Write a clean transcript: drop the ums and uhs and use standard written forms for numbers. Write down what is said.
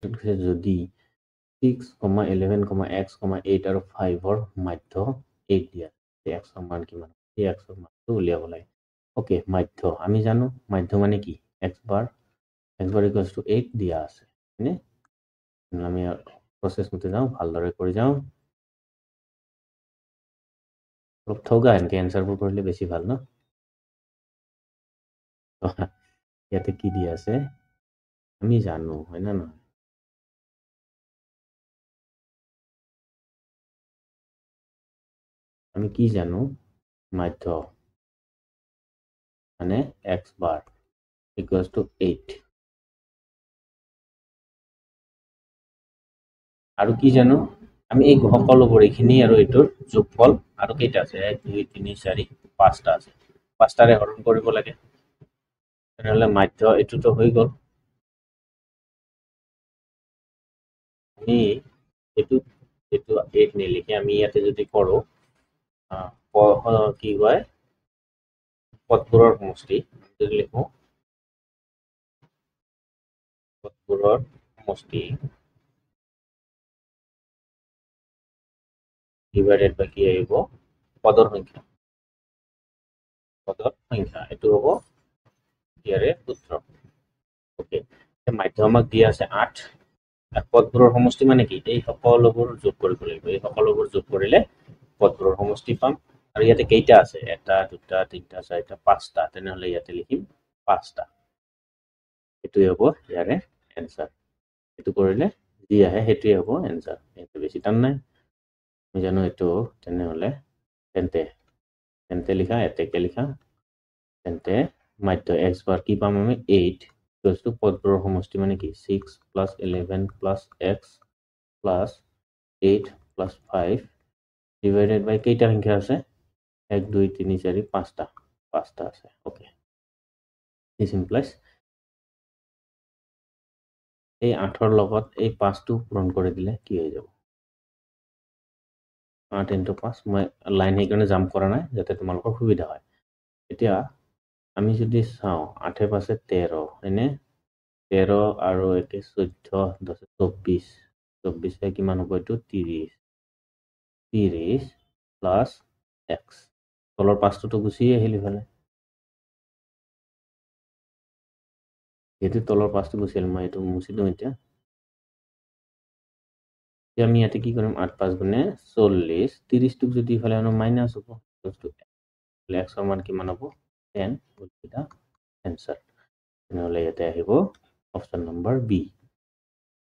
যদি 6, 11, x, 8 আৰু 5 ৰ মাধ্য 8 দিয়া x ৰ মান কিমান এই x ৰ মানটো উলিয়াব লাগে ওকে মাধ্য আমি জানো মাধ্য মানে কি x bar equals to 8 দিয়া আছে হয়নে আমি প্ৰসেস মতে যাও ভালদৰে কৰি যাও অলপ ঠগা এনকে এনসাৰবোৰ কৰিলে বেছি ভাল ন ইয়াতে কি দিয়া আছে আমি জানো হয় না নহয় আমি কি জানো মাধ্য মানে x bar equals to 8 আৰু কি জানো আমি এই সকলোবোৰ এইখিনি আৰু এইটোৰ যোগফল আৰু কেইটা আছে 1 2 3 4 5টা আছে 5টাৰে হৰণ কৰিব লাগে তেনেহলে মাধ্য এটোটো হৈ গল আমি এটো এটো 8 নিলিখে আমি ইয়াতে যদি কৰো কি হয় পদবোৰৰ সমষ্টি যদি লিখো পদবোৰৰ সমষ্টি ডিভাইডেড বাই কি আহিব পদৰ সংখ্যা এটো হ'ব ইয়াৰে সূত্ৰ ওকে মাধ্য আমাক দিয়া আছে 8 আৰ পদবোৰৰ সমষ্টি মানে কি এই সকলোবোৰ যোগ কৰিব লাগিব এই সকলোবোৰ যোগ কৰিলে পদবোৰৰ সমষ্টি পাম আৰু ইয়াতে কেইটা আছে এটা দুটা তিনটা চাৰিটা পাঁচটা তেনেহলে ইয়াতে লিখিম পাঁচটা এটোই হ'ব ইয়াৰে এনসাৰ এটো কৰিলে যি আহে হেতুই হ'ব এনসার এটো বেছি টান নাই আমি জানো এটো তেনেহলে তেন্তে লিখা এতেকে লিখা তেন্তে মাধ্য x bar কি পাম আমি 8 equals to পদবোৰৰ সমষ্টি মানে কি 6 plus 11 plus x plus 8 plus 5 divided by কেইটা সংখ্যা আছে 1 2 3 4 5টা আছে ওকে this implies এই 8ৰ লগত এই 5টো পূৰণ কৰি দিলে কি হৈ যাব 8 into 5 মই লাইন সেইকাৰণে জাম্প কৰা নাই যাতে তোমালোকৰ সুবিধা হয় এতিয়া আমি যদি চাও 8 এ 5 এ 13 হয়নে 13 আৰু 1 14 10 24 24 কিমান হ'ব এটো 30 plus x তলৰ 5টো গুছি আহিল ইফালে এটো তলৰ 5টো গুছি আহিল মই এটো মুছি দিও এতিয়া আমি ইয়াতে কি কৰিম 8 5 গুণে 40 30 টুক যদি ইফালে আনো মাইনাস হ'ব x ৰ মান কিমান হ'ব 10 উল্টা आंसर নহলে ইয়াতে আহিব অপচন নম্বৰ বি